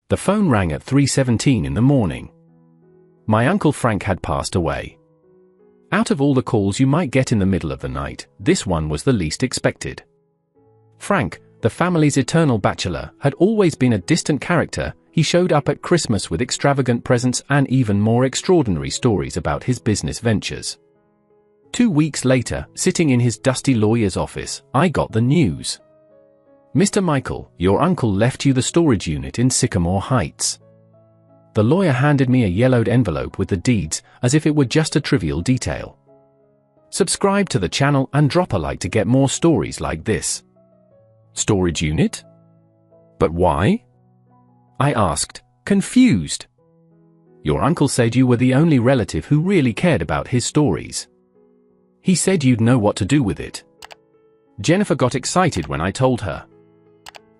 The phone rang at 3:17 in the morning. My Uncle Frank had passed away. Out of all the calls you might get in the middle of the night, this one was the least expected. Frank, the family's eternal bachelor, had always been a distant character. He showed up at Christmas with extravagant presents and even more extraordinary stories about his business ventures. 2 weeks later, sitting in his dusty lawyer's office, I got the news. "Mr. Michael, your uncle left you the storage unit in Sycamore Heights." The lawyer handed me a yellowed envelope with the deeds, as if it were just a trivial detail. Subscribe to the channel and drop a like to get more stories like this. Storage unit? But why? I asked, confused. Your uncle said you were the only relative who really cared about his stories. He said you'd know what to do with it. Jennifer got excited when I told her.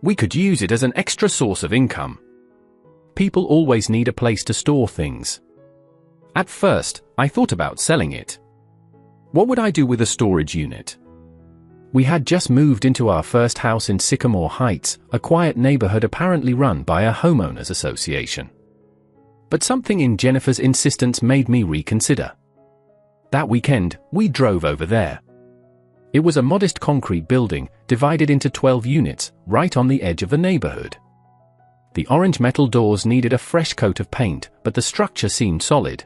We could use it as an extra source of income. People always need a place to store things. At first, I thought about selling it. What would I do with a storage unit? We had just moved into our first house in Sycamore Heights, a quiet neighborhood apparently run by a homeowners association. But something in Jennifer's insistence made me reconsider. That weekend, we drove over there. It was a modest concrete building, divided into 12 units, right on the edge of the neighborhood. The orange metal doors needed a fresh coat of paint, but the structure seemed solid.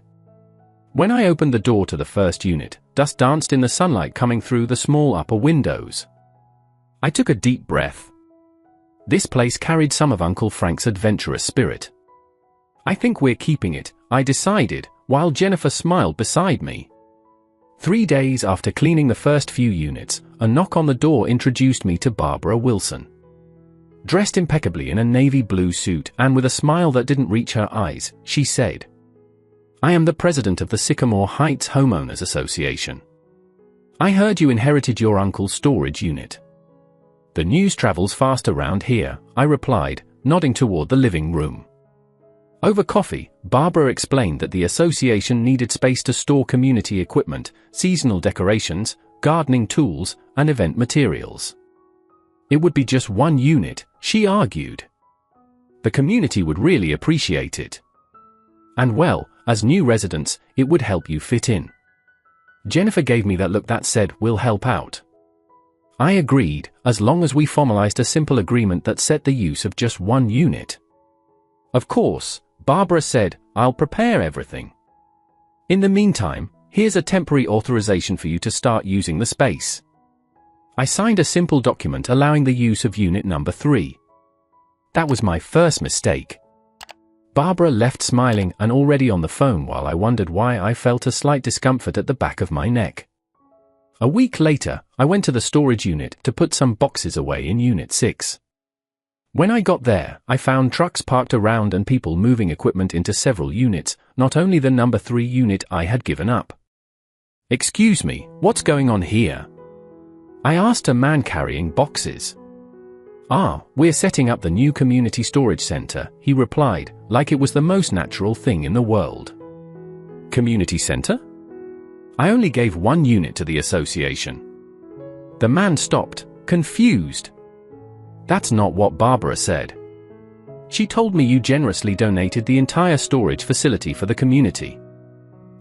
When I opened the door to the first unit, dust danced in the sunlight coming through the small upper windows. I took a deep breath. This place carried some of Uncle Frank's adventurous spirit. I think we're keeping it, I decided, while Jennifer smiled beside me. 3 days after cleaning the first few units, a knock on the door introduced me to Barbara Wilson. Dressed impeccably in a navy blue suit and with a smile that didn't reach her eyes, she said, "I am the president of the Sycamore Heights Homeowners Association. I heard you inherited your uncle's storage unit." "The news travels fast around here," I replied, nodding toward the living room. Over coffee, Barbara explained that the association needed space to store community equipment, seasonal decorations, gardening tools, and event materials. It would be just one unit, she argued. The community would really appreciate it. And well, as new residents, it would help you fit in. Jennifer gave me that look that said, "We'll help out." I agreed, as long as we formalized a simple agreement that set the use of just one unit. Of course, Barbara said, "I'll prepare everything. In the meantime, here's a temporary authorization for you to start using the space." I signed a simple document allowing the use of unit number 3. That was my first mistake. Barbara left smiling and already on the phone while I wondered why I felt a slight discomfort at the back of my neck. A week later, I went to the storage unit to put some boxes away in Unit 6. When I got there, I found trucks parked around and people moving equipment into several units, not only the number 3 unit I had given up. "Excuse me, what's going on here?" I asked a man carrying boxes. "We're setting up the new community storage center," he replied, like it was the most natural thing in the world. "Community center?" I only gave 1 unit to the association. The man stopped, confused. "That's not what Barbara said. She told me you generously donated the entire storage facility for the community."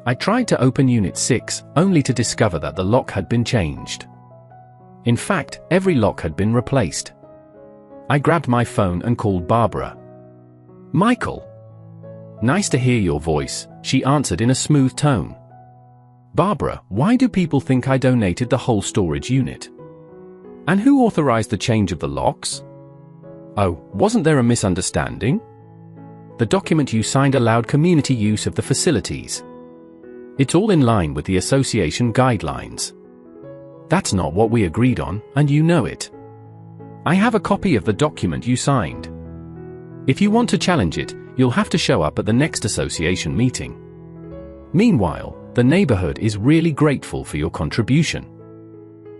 I tried to open Unit 6, only to discover that the lock had been changed. In fact, every lock had been replaced. I grabbed my phone and called Barbara. "Michael." "Nice to hear your voice," she answered in a smooth tone. "Barbara, why do people think I donated the whole storage unit? And who authorized the change of the locks? Oh, wasn't there a misunderstanding? The document you signed allowed community use of the facilities. It's all in line with the association guidelines. That's not what we agreed on, and you know it. I have a copy of the document you signed. If you want to challenge it, you'll have to show up at the next association meeting. Meanwhile, the neighborhood is really grateful for your contribution."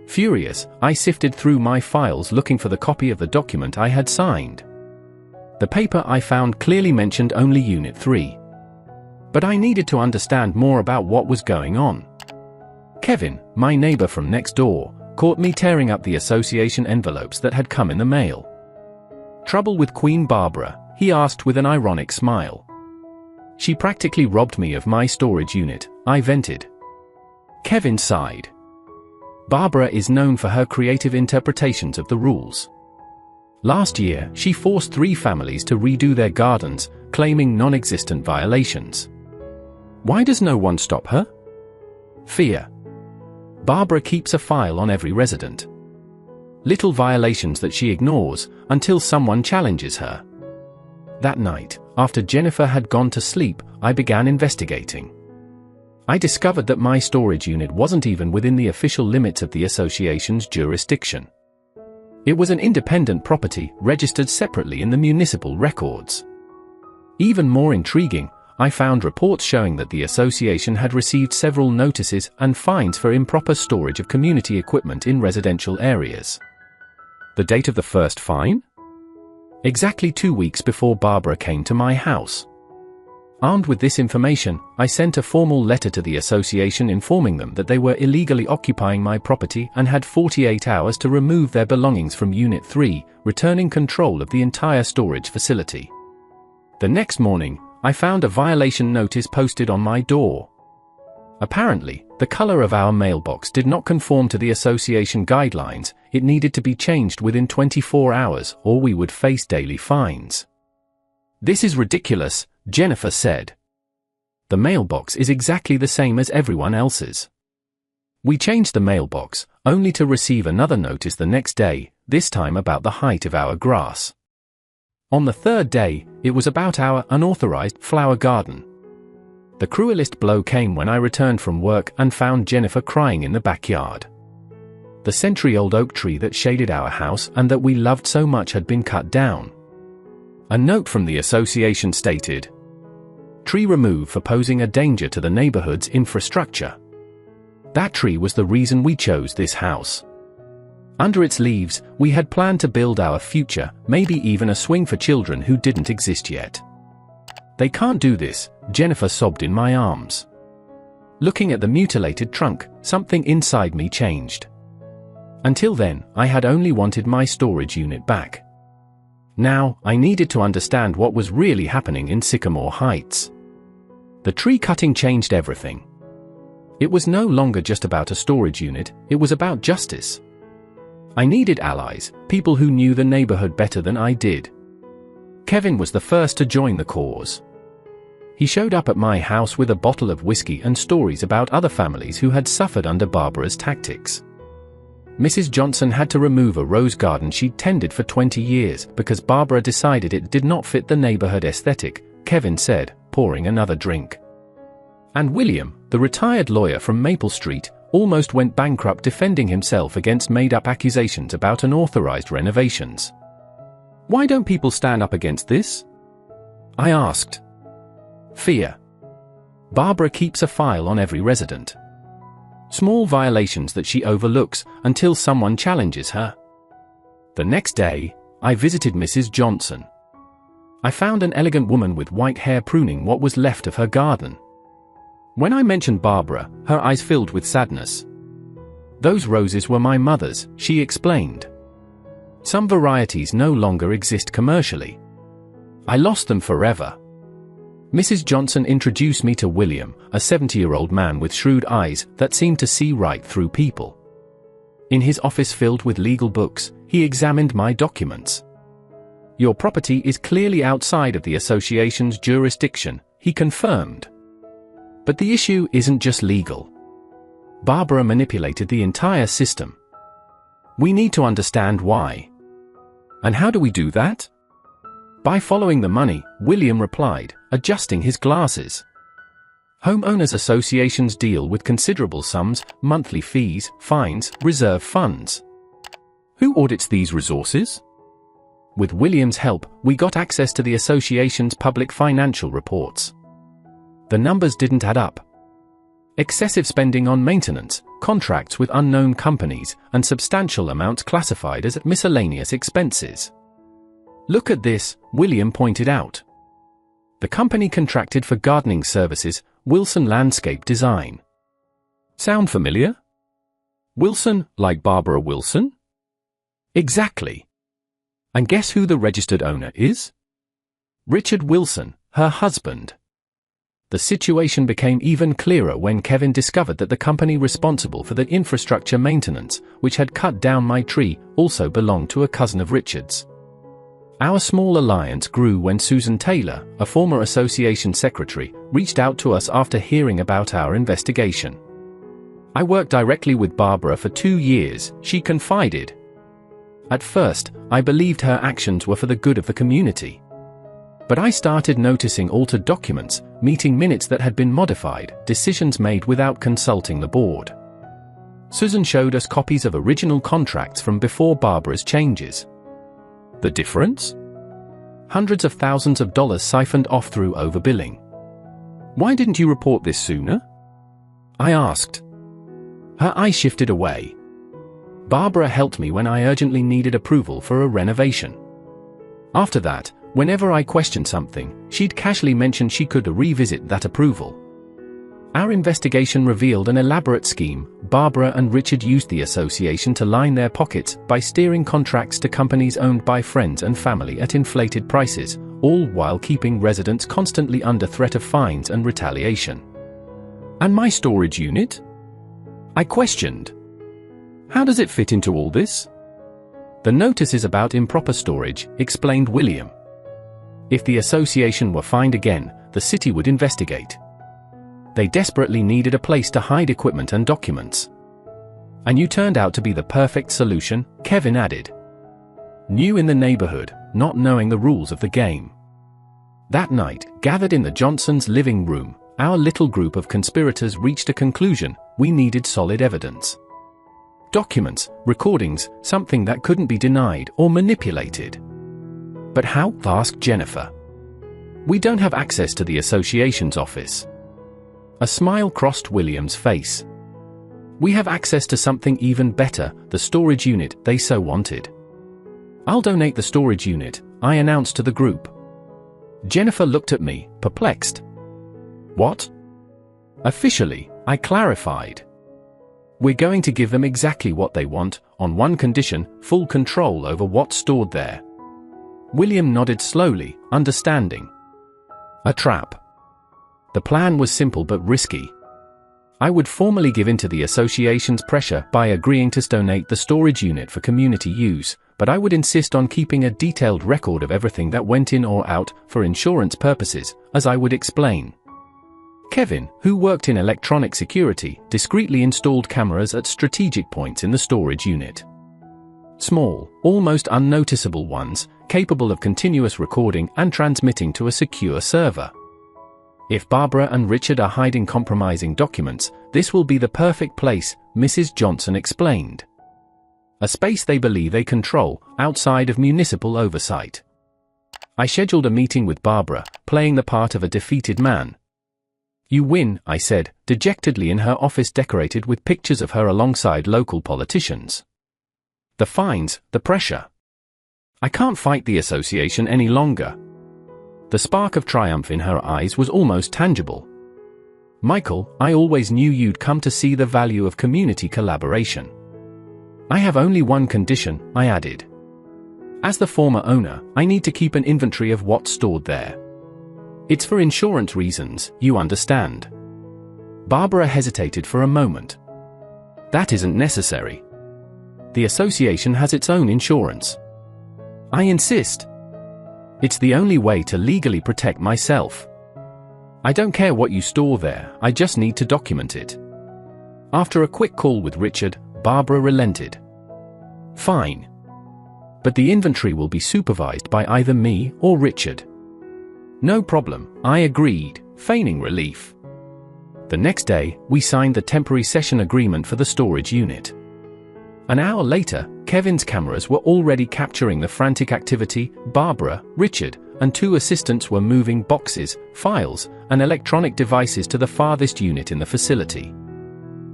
Furious, I sifted through my files looking for the copy of the document I had signed. The paper I found clearly mentioned only Unit 3. But I needed to understand more about what was going on. Kevin, my neighbor from next door, caught me tearing up the association envelopes that had come in the mail. "Trouble with Queen Barbara," he asked with an ironic smile. She practically robbed me of my storage unit, I vented. Kevin sighed. Barbara is known for her creative interpretations of the rules. Last year, she forced 3 families to redo their gardens, claiming non-existent violations. Why does no one stop her? Fear. Barbara keeps a file on every resident. Little violations that she ignores, until someone challenges her. That night, after Jennifer had gone to sleep, I began investigating. I discovered that my storage unit wasn't even within the official limits of the association's jurisdiction. It was an independent property, registered separately in the municipal records. Even more intriguing, I found reports showing that the association had received several notices and fines for improper storage of community equipment in residential areas. The date of the first fine? Exactly 2 weeks before Barbara came to my house. Armed with this information, I sent a formal letter to the association informing them that they were illegally occupying my property and had 48 hours to remove their belongings from Unit 3, returning control of the entire storage facility. The next morning, I found a violation notice posted on my door. Apparently, the color of our mailbox did not conform to the association guidelines. It needed to be changed within 24 hours or we would face daily fines. This is ridiculous, Jennifer said. The mailbox is exactly the same as everyone else's. We changed the mailbox, only to receive another notice the next day, this time about the height of our grass. On the third day, it was about our unauthorized flower garden. The cruelest blow came when I returned from work and found Jennifer crying in the backyard. The century-old oak tree that shaded our house and that we loved so much had been cut down. A note from the association stated, "Tree removed for posing a danger to the neighborhood's infrastructure." That tree was the reason we chose this house. Under its leaves, we had planned to build our future, maybe even a swing for children who didn't exist yet. They can't do this, Jennifer sobbed in my arms. Looking at the mutilated trunk, something inside me changed. Until then, I had only wanted my storage unit back. Now, I needed to understand what was really happening in Sycamore Heights. The tree cutting changed everything. It was no longer just about a storage unit, it was about justice. I needed allies, people who knew the neighborhood better than I did. Kevin was the first to join the cause. He showed up at my house with a bottle of whiskey and stories about other families who had suffered under Barbara's tactics. Mrs. Johnson had to remove a rose garden she'd tended for 20 years because Barbara decided it did not fit the neighborhood aesthetic, Kevin said, pouring another drink. And William, the retired lawyer from Maple Street, almost went bankrupt defending himself against made-up accusations about unauthorized renovations. Why don't people stand up against this? I asked. Fear. Barbara keeps a file on every resident. Small violations that she overlooks until someone challenges her. The next day, I visited Mrs. Johnson. I found an elegant woman with white hair pruning what was left of her garden. When I mentioned Barbara, her eyes filled with sadness. Those roses were my mother's, she explained. Some varieties no longer exist commercially. I lost them forever. Mrs. Johnson introduced me to William, a 70-year-old man with shrewd eyes that seemed to see right through people. In his office filled with legal books, he examined my documents. Your property is clearly outside of the association's jurisdiction, he confirmed. But the issue isn't just legal. Barbara manipulated the entire system. We need to understand why. And how do we do that? By following the money, William replied, adjusting his glasses. Homeowners associations deal with considerable sums, monthly fees, fines, reserve funds. Who audits these resources? With William's help, we got access to the association's public financial reports. The numbers didn't add up. Excessive spending on maintenance, contracts with unknown companies, and substantial amounts classified as miscellaneous expenses. Look at this, William pointed out. The company contracted for gardening services, Wilson Landscape Design. Sound familiar? Wilson, like Barbara Wilson? Exactly. And guess who the registered owner is? Richard Wilson, her husband. The situation became even clearer when Kevin discovered that the company responsible for the infrastructure maintenance, which had cut down my tree, also belonged to a cousin of Richard's. Our small alliance grew when Susan Taylor, a former association secretary, reached out to us after hearing about our investigation. "I worked directly with Barbara for 2 years," she confided. "At first, I believed her actions were for the good of the community. But I started noticing altered documents, meeting minutes that had been modified, decisions made without consulting the board. Susan showed us copies of original contracts from before Barbara's changes. The difference? Hundreds of thousands of dollars siphoned off through overbilling. Why didn't you report this sooner?" I asked. Her eye shifted away. Barbara helped me when I urgently needed approval for a renovation. After that, whenever I questioned something, she'd casually mention she could revisit that approval. Our investigation revealed an elaborate scheme. Barbara and Richard used the association to line their pockets by steering contracts to companies owned by friends and family at inflated prices, all while keeping residents constantly under threat of fines and retaliation. "And my storage unit?" I questioned. "How does it fit into all this?" "The notice is about improper storage," explained William. "If the association were fined again, the city would investigate. They desperately needed a place to hide equipment and documents. And you turned out to be the perfect solution," Kevin added. New in the neighborhood, not knowing the rules of the game. That night, gathered in the Johnsons' living room, our little group of conspirators reached a conclusion: we needed solid evidence. Documents, recordings, something that couldn't be denied or manipulated. "But how?" asked Jennifer. "We don't have access to the association's office." A smile crossed William's face. "We have access to something even better, the storage unit they so wanted." "I'll donate the storage unit," I announced to the group. Jennifer looked at me, perplexed. "What?" "Officially," I clarified. "We're going to give them exactly what they want, on one condition: full control over what's stored there." William nodded slowly, understanding. A trap. The plan was simple but risky. I would formally give in to the association's pressure by agreeing to donate the storage unit for community use, but I would insist on keeping a detailed record of everything that went in or out, for insurance purposes, as I would explain. Kevin, who worked in electronic security, discreetly installed cameras at strategic points in the storage unit. Small, almost unnoticeable ones, capable of continuous recording and transmitting to a secure server. If Barbara and Richard are hiding compromising documents, this will be the perfect place, Mrs. Johnson explained. A space they believe they control, outside of municipal oversight. I scheduled a meeting with Barbara, playing the part of a defeated man. "You win," I said, dejectedly in her office decorated with pictures of her alongside local politicians. "The fines, the pressure. I can't fight the association any longer." The spark of triumph in her eyes was almost tangible. "Michael, I always knew you'd come to see the value of community collaboration. I have only one condition," I added. "As the former owner, I need to keep an inventory of what's stored there. It's for insurance reasons, you understand." Barbara hesitated for a moment. "That isn't necessary. The association has its own insurance." "I insist. It's the only way to legally protect myself. I don't care what you store there, I just need to document it." After a quick call with Richard, Barbara relented. "Fine. But the inventory will be supervised by either me or Richard." "No problem," I agreed, feigning relief. The next day, we signed the temporary session agreement for the storage unit. An hour later, Kevin's cameras were already capturing the frantic activity. Barbara, Richard, and 2 assistants were moving boxes, files, and electronic devices to the farthest unit in the facility.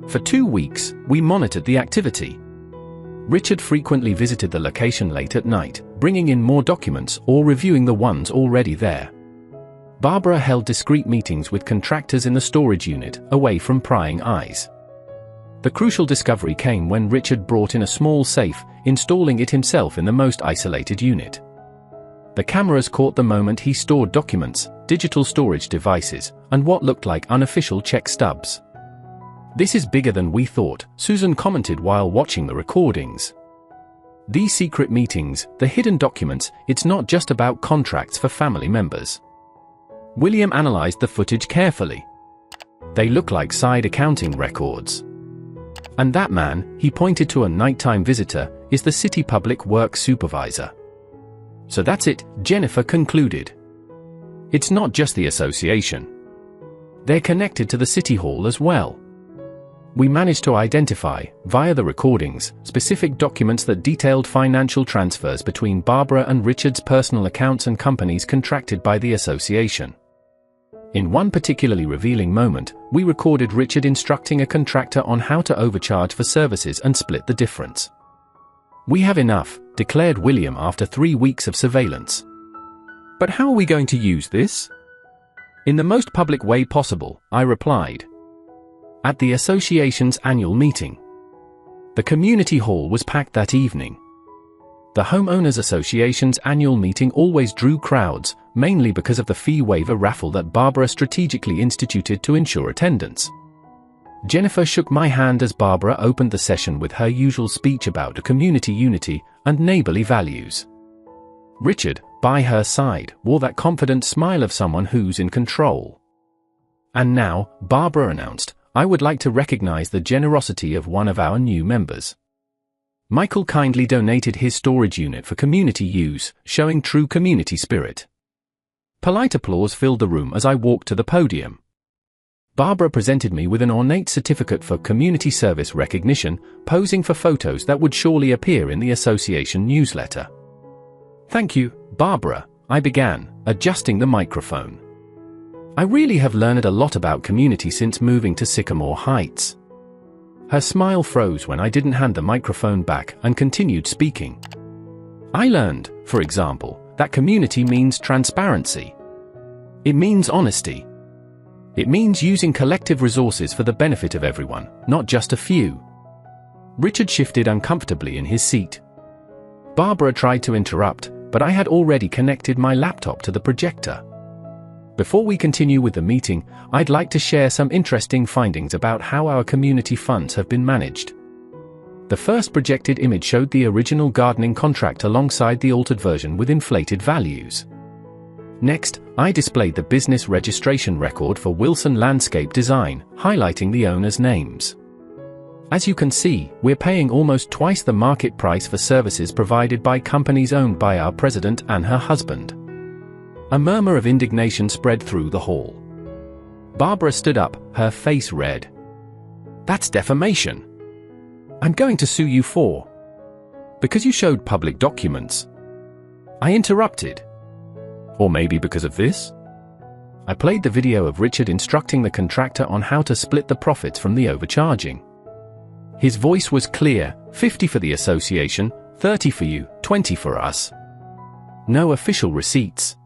For 2 weeks, we monitored the activity. Richard frequently visited the location late at night, bringing in more documents or reviewing the ones already there. Barbara held discreet meetings with contractors in the storage unit, away from prying eyes. The crucial discovery came when Richard brought in a small safe, installing it himself in the most isolated unit. The cameras caught the moment he stored documents, digital storage devices, and what looked like unofficial check stubs. "This is bigger than we thought," Susan commented while watching the recordings. "These secret meetings, the hidden documents, it's not just about contracts for family members." William analyzed the footage carefully. "They look like side accounting records. And that man," he pointed to a nighttime visitor, "is the city public works supervisor." "So that's it," Jennifer concluded. "It's not just the association. They're connected to the city hall as well. We managed to identify, via the recordings, specific documents that detailed financial transfers between Barbara and Richard's personal accounts and companies contracted by the association. In one particularly revealing moment, we recorded Richard instructing a contractor on how to overcharge for services and split the difference. We have enough," declared William after 3 weeks of surveillance. "But how are we going to use this?" "In the most public way possible," I replied. At the association's annual meeting. The community hall was packed that evening. The Homeowners Association's annual meeting always drew crowds, mainly because of the fee waiver raffle that Barbara strategically instituted to ensure attendance. Jennifer shook my hand as Barbara opened the session with her usual speech about community unity and neighborly values. Richard, by her side, wore that confident smile of someone who's in control. "And now," Barbara announced, "I would like to recognize the generosity of one of our new members. Michael kindly donated his storage unit for community use, showing true community spirit." Polite applause filled the room as I walked to the podium. Barbara presented me with an ornate certificate for community service recognition, posing for photos that would surely appear in the association newsletter. "Thank you, Barbara," I began, adjusting the microphone. "I really have learned a lot about community since moving to Sycamore Heights." Her smile froze when I didn't hand the microphone back and continued speaking. "I learned, for example, that community means transparency. It means honesty. It means using collective resources for the benefit of everyone, not just a few." Richard shifted uncomfortably in his seat. Barbara tried to interrupt, but I had already connected my laptop to the projector. "Before we continue with the meeting, I'd like to share some interesting findings about how our community funds have been managed." The first projected image showed the original gardening contract alongside the altered version with inflated values. Next, I displayed the business registration record for Wilson Landscape Design, highlighting the owners' names. As you can see, we're paying almost twice the market price for services provided by companies owned by our president and her husband. A murmur of indignation spread through the hall. Barbara stood up, her face red. "That's defamation. I'm going to sue you for. Because you showed public documents." I interrupted. "Or maybe because of this?" I played the video of Richard instructing the contractor on how to split the profits from the overcharging. His voice was clear: 50 for the association, 30 for you, 20 for us. No official receipts.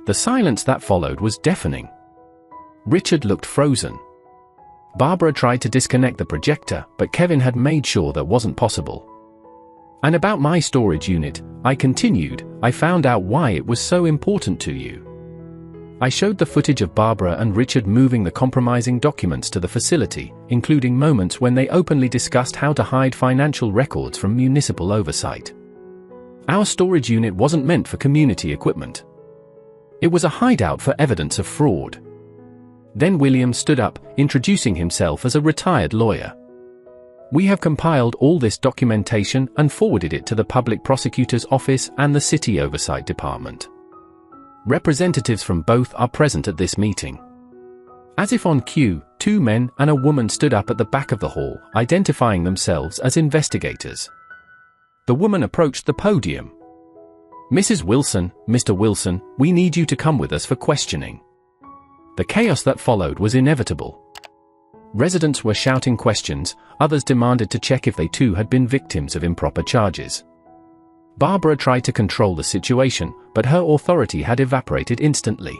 The silence that followed was deafening. Richard looked frozen. Barbara tried to disconnect the projector, but Kevin had made sure that wasn't possible. "And about my storage unit," I continued, "I found out why it was so important to you." I showed the footage of Barbara and Richard moving the compromising documents to the facility, including moments when they openly discussed how to hide financial records from municipal oversight. Our storage unit wasn't meant for community equipment. It was a hideout for evidence of fraud. Then William stood up, introducing himself as a retired lawyer. "We have compiled all this documentation and forwarded it to the Public Prosecutor's Office and the City Oversight Department. Representatives from both are present at this meeting." As if on cue, 2 men and a woman stood up at the back of the hall, identifying themselves as investigators. The woman approached the podium. "Mrs. Wilson, Mr. Wilson, we need you to come with us for questioning." The chaos that followed was inevitable. Residents were shouting questions, others demanded to check if they too had been victims of improper charges. Barbara tried to control the situation, but her authority had evaporated instantly.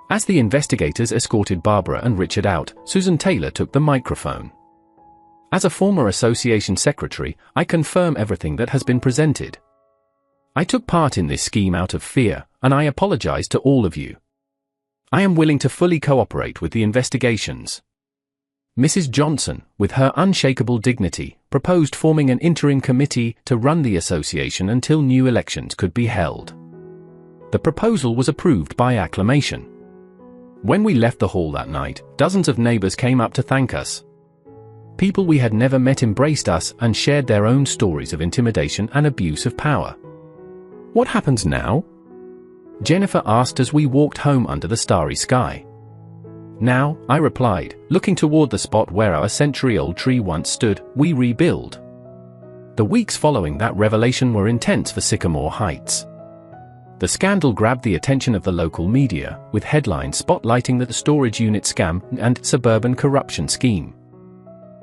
As the investigators escorted Barbara and Richard out, Susan Taylor took the microphone. "As a former association secretary, I confirm everything that has been presented. I took part in this scheme out of fear, and I apologize to all of you. I am willing to fully cooperate with the investigations." Mrs. Johnson, with her unshakable dignity, proposed forming an interim committee to run the association until new elections could be held. The proposal was approved by acclamation. When we left the hall that night, dozens of neighbors came up to thank us. People we had never met embraced us and shared their own stories of intimidation and abuse of power. "What happens now?" Jennifer asked as we walked home under the starry sky. "Now," I replied, looking toward the spot where our century-old tree once stood, "we rebuild." The weeks following that revelation were intense for Sycamore Heights. The scandal grabbed the attention of the local media, with headlines spotlighting the storage unit scam and suburban corruption scheme.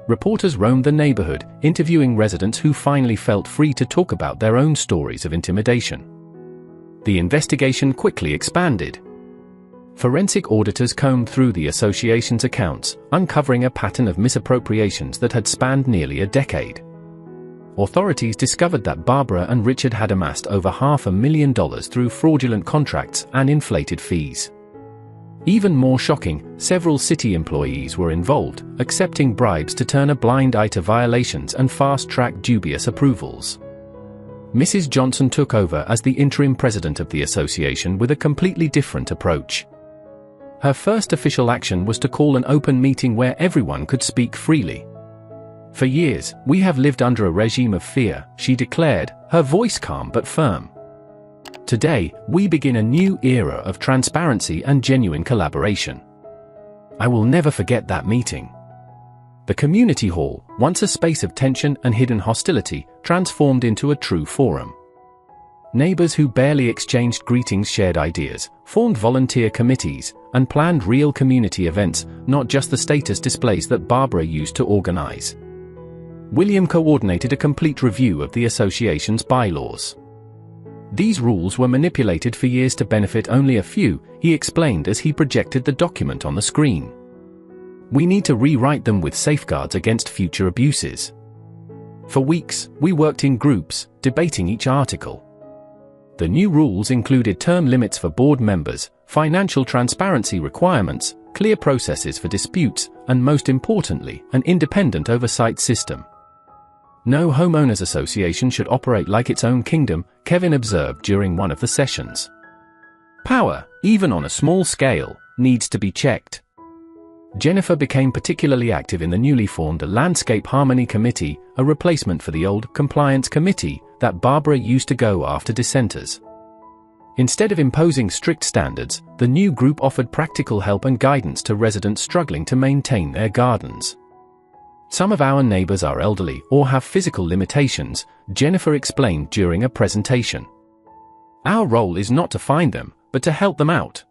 Reporters roamed the neighborhood, interviewing residents who finally felt free to talk about their own stories of intimidation. The investigation quickly expanded. Forensic auditors combed through the association's accounts, uncovering a pattern of misappropriations that had spanned nearly a decade. Authorities discovered that Barbara and Richard had amassed over $500,000 through fraudulent contracts and inflated fees. Even more shocking, several city employees were involved, accepting bribes to turn a blind eye to violations and fast-track dubious approvals. Mrs. Johnson took over as the interim president of the association with a completely different approach. Her first official action was to call an open meeting where everyone could speak freely. "For years, we have lived under a regime of fear," she declared, her voice calm but firm. "Today, we begin a new era of transparency and genuine collaboration." I will never forget that meeting. The community hall, once a space of tension and hidden hostility, transformed into a true forum. Neighbors who barely exchanged greetings shared ideas, formed volunteer committees, and planned real community events, not just the status displays that Barbara used to organize. William coordinated a complete review of the association's bylaws. "These rules were manipulated for years to benefit only a few," he explained as he projected the document on the screen. "We need to rewrite them with safeguards against future abuses." For weeks, we worked in groups, debating each article. The new rules included term limits for board members, financial transparency requirements, clear processes for disputes, and most importantly, an independent oversight system. "No homeowners association should operate like its own kingdom," Kevin observed during one of the sessions. "Power, even on a small scale, needs to be checked." Jennifer became particularly active in the newly formed Landscape Harmony Committee, a replacement for the old Compliance Committee that Barbara used to go after dissenters. Instead of imposing strict standards, the new group offered practical help and guidance to residents struggling to maintain their gardens. "Some of our neighbors are elderly or have physical limitations," Jennifer explained during a presentation. "Our role is not to find them, but to help them out."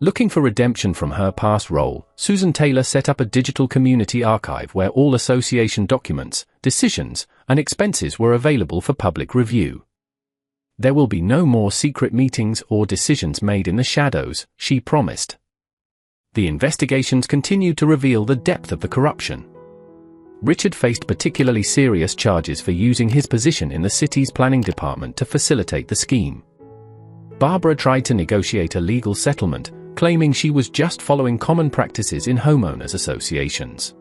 Looking for redemption from her past role, Susan Taylor set up a digital community archive where all association documents, decisions, and expenses were available for public review. "There will be no more secret meetings or decisions made in the shadows," she promised. The investigations continued to reveal the depth of the corruption. Richard faced particularly serious charges for using his position in the city's planning department to facilitate the scheme. Barbara tried to negotiate a legal settlement, claiming she was just following common practices in homeowners associations.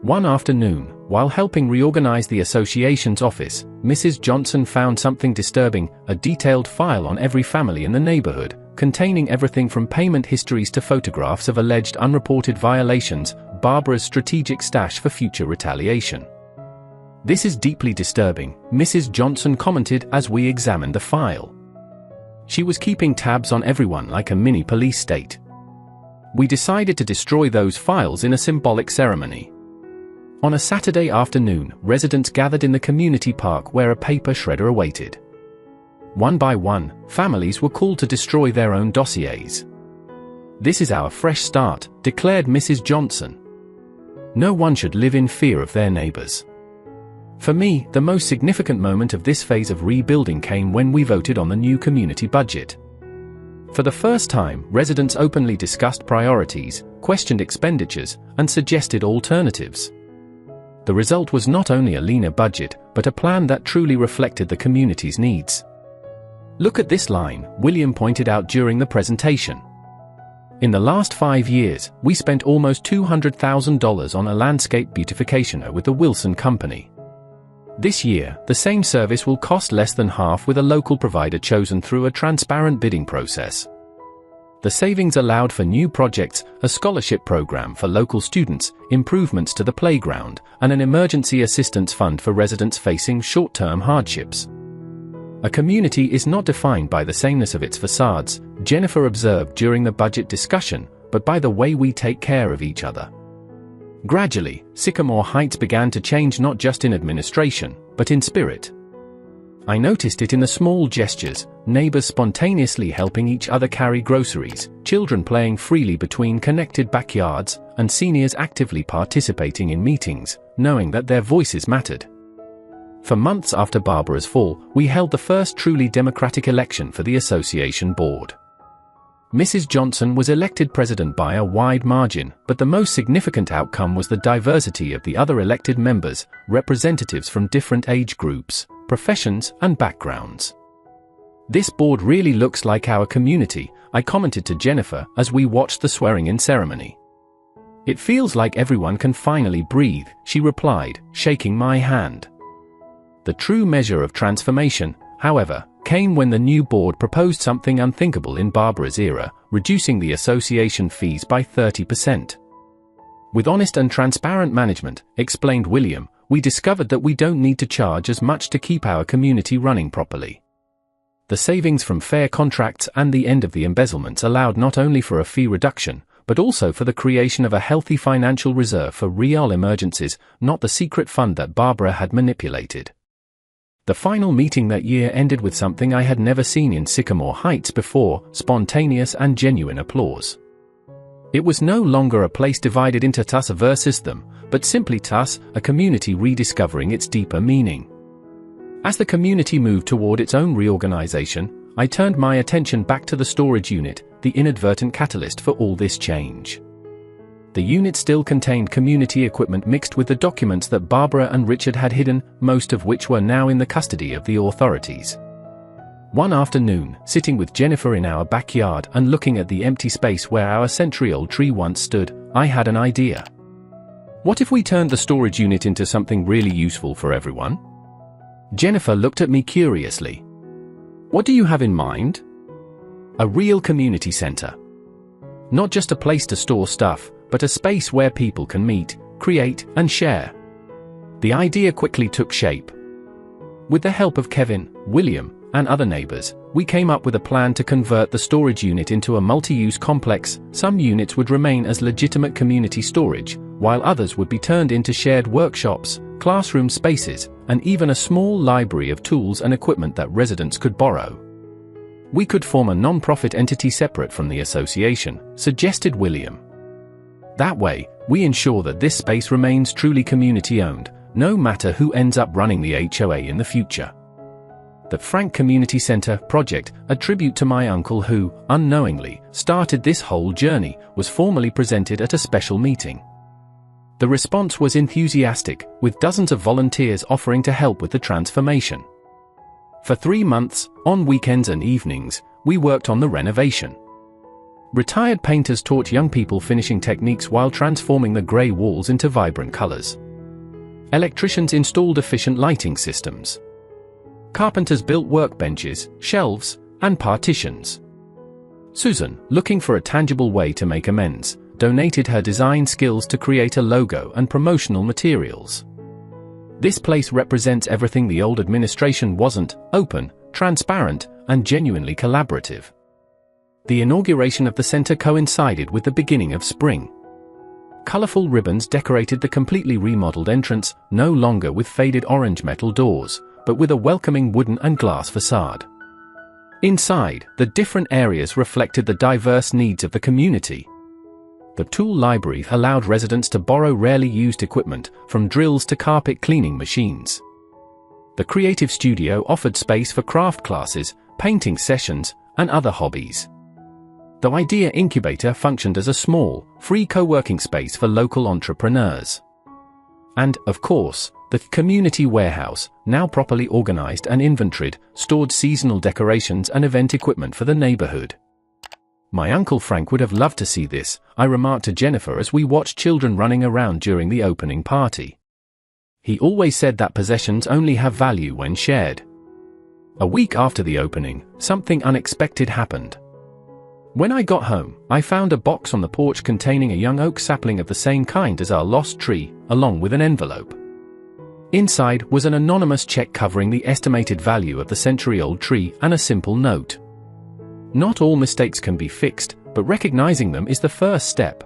One afternoon, while helping reorganize the association's office, Mrs. Johnson found something disturbing: a detailed file on every family in the neighborhood, containing everything from payment histories to photographs of alleged unreported violations, Barbara's strategic stash for future retaliation. "This is deeply disturbing," Mrs. Johnson commented as we examined the file. She was keeping tabs on everyone like a mini police state. We decided to destroy those files in a symbolic ceremony. On a Saturday afternoon, residents gathered in the community park where a paper shredder awaited. One by one, families were called to destroy their own dossiers. "This is our fresh start," declared Mrs. Johnson. "No one should live in fear of their neighbors." For me, the most significant moment of this phase of rebuilding came when we voted on the new community budget. For the first time, residents openly discussed priorities, questioned expenditures, and suggested alternatives. The result was not only a leaner budget, but a plan that truly reflected the community's needs. Look at this line, William pointed out during the presentation. In the last 5 years, we spent almost $200,000 on a landscape beautificationer with the Wilson Company. This year, the same service will cost less than half with a local provider chosen through a transparent bidding process. The savings allowed for new projects, a scholarship program for local students, improvements to the playground, and an emergency assistance fund for residents facing short-term hardships. A community is not defined by the sameness of its facades, Jennifer observed during the budget discussion, but by the way we take care of each other. Gradually, Sycamore Heights began to change not just in administration, but in spirit. I noticed it in the small gestures, neighbors spontaneously helping each other carry groceries, children playing freely between connected backyards, and seniors actively participating in meetings, knowing that their voices mattered. For months after Barbara's fall, we held the first truly democratic election for the association board. Mrs. Johnson was elected president by a wide margin, but the most significant outcome was the diversity of the other elected members, representatives from different age groups, professions, and backgrounds. This board really looks like our community, I commented to Jennifer as we watched the swearing-in ceremony. It feels like everyone can finally breathe, she replied, shaking my hand. The true measure of transformation, however, came when the new board proposed something unthinkable in Barbara's era, reducing the association fees by 30%. With honest and transparent management, explained William, we discovered that we don't need to charge as much to keep our community running properly. The savings from fair contracts and the end of the embezzlements allowed not only for a fee reduction, but also for the creation of a healthy financial reserve for real emergencies, not the secret fund that Barbara had manipulated. The final meeting that year ended with something I had never seen in Sycamore Heights before, spontaneous and genuine applause. It was no longer a place divided into us versus them, but simply us, a community rediscovering its deeper meaning. As the community moved toward its own reorganization, I turned my attention back to the storage unit, the inadvertent catalyst for all this change. The unit still contained community equipment mixed with the documents that Barbara and Richard had hidden, most of which were now in the custody of the authorities. One afternoon, sitting with Jennifer in our backyard and looking at the empty space where our century-old tree once stood, I had an idea. What if we turned the storage unit into something really useful for everyone? Jennifer looked at me curiously. What do you have in mind? A real community center. Not just a place to store stuff, but a space where people can meet, create, and share. The idea quickly took shape. With the help of Kevin, William, and other neighbors, we came up with a plan to convert the storage unit into a multi-use complex. Some units would remain as legitimate community storage, while others would be turned into shared workshops, classroom spaces, and even a small library of tools and equipment that residents could borrow. We could form a non-profit entity separate from the association, suggested William. That way, we ensure that this space remains truly community-owned, no matter who ends up running the HOA in the future. The Frank Community Center project, a tribute to my uncle who, unknowingly, started this whole journey, was formally presented at a special meeting. The response was enthusiastic, with dozens of volunteers offering to help with the transformation. For 3 months, on weekends and evenings, we worked on the renovation. Retired painters taught young people finishing techniques while transforming the grey walls into vibrant colors. Electricians installed efficient lighting systems. Carpenters built workbenches, shelves, and partitions. Susan, looking for a tangible way to make amends, donated her design skills to create a logo and promotional materials. This place represents everything the old administration wasn't: open, transparent, and genuinely collaborative. The inauguration of the center coincided with the beginning of spring. Colorful ribbons decorated the completely remodeled entrance, no longer with faded orange metal doors, but with a welcoming wooden and glass facade. Inside, the different areas reflected the diverse needs of the community. The tool library allowed residents to borrow rarely used equipment, from drills to carpet cleaning machines. The creative studio offered space for craft classes, painting sessions, and other hobbies. The Idea Incubator functioned as a small, free co-working space for local entrepreneurs. And, of course, The community warehouse, now properly organized and inventoried, stored seasonal decorations and event equipment for the neighborhood. My Uncle Frank would have loved to see this, I remarked to Jennifer as we watched children running around during the opening party. He always said that possessions only have value when shared. A week after the opening, something unexpected happened. When I got home, I found a box on the porch containing a young oak sapling of the same kind as our lost tree, along with an envelope. Inside was an anonymous check covering the estimated value of the century-old tree and a simple note. Not all mistakes can be fixed, but recognizing them is the first step.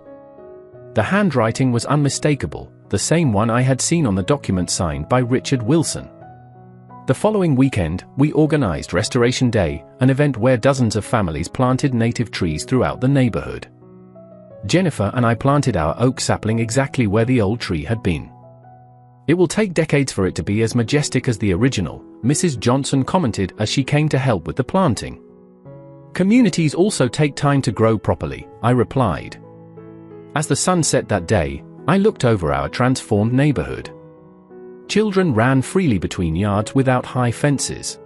The handwriting was unmistakable, the same one I had seen on the document signed by Richard Wilson. The following weekend, we organized Restoration Day, an event where dozens of families planted native trees throughout the neighborhood. Jennifer and I planted our oak sapling exactly where the old tree had been. "It will take decades for it to be as majestic as the original," Mrs. Johnson commented as she came to help with the planting. "Communities also take time to grow properly," I replied. As the sun set that day, I looked over our transformed neighborhood. Children ran freely between yards without high fences.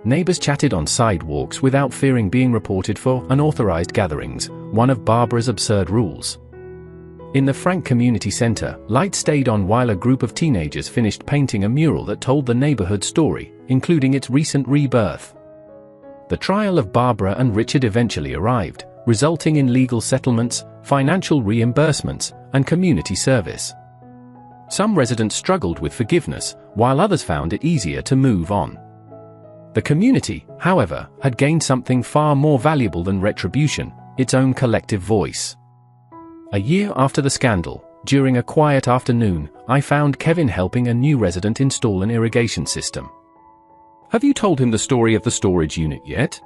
Neighbors chatted on sidewalks without fearing being reported for unauthorized gatherings, one of Barbara's absurd rules. In the Frank Community Center, lights stayed on while a group of teenagers finished painting a mural that told the neighborhood story, including its recent rebirth. The trial of Barbara and Richard eventually arrived, resulting in legal settlements, financial reimbursements, and community service. Some residents struggled with forgiveness, while others found it easier to move on. The community, however, had gained something far more valuable than retribution: its own collective voice. A year after the scandal, during a quiet afternoon, I found Kevin helping a new resident install an irrigation system. "Have you told him the story of the storage unit yet?"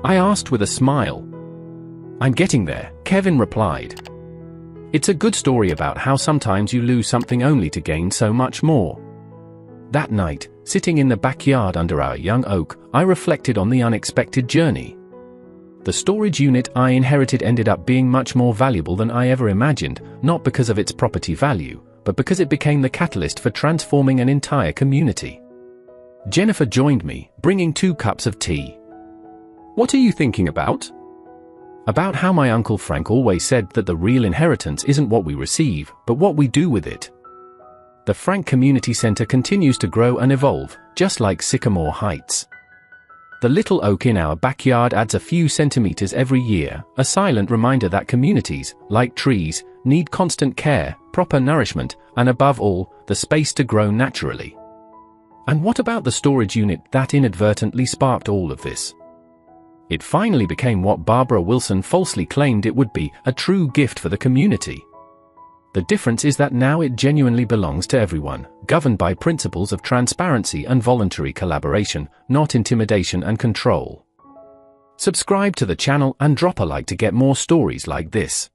I asked with a smile. "I'm getting there," Kevin replied. "It's a good story about how sometimes you lose something only to gain so much more." That night, sitting in the backyard under our young oak, I reflected on the unexpected journey. The storage unit I inherited ended up being much more valuable than I ever imagined, not because of its property value, but because it became the catalyst for transforming an entire community. Jennifer joined me, bringing 2 cups of tea. "What are you thinking about?" "About how my Uncle Frank always said that the real inheritance isn't what we receive, but what we do with it." The Frank Community Center continues to grow and evolve, just like Sycamore Heights. The little oak in our backyard adds a few centimeters every year, a silent reminder that communities, like trees, need constant care, proper nourishment, and above all, the space to grow naturally. And what about the storage unit that inadvertently sparked all of this? It finally became what Barbara Wilson falsely claimed it would be: a true gift for the community. The difference is that now it genuinely belongs to everyone, governed by principles of transparency and voluntary collaboration, not intimidation and control. Subscribe to the channel and drop a like to get more stories like this.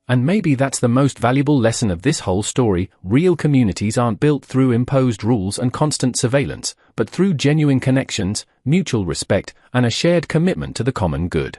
And maybe that's the most valuable lesson of this whole story: real communities aren't built through imposed rules and constant surveillance, but through genuine connections, mutual respect, and a shared commitment to the common good.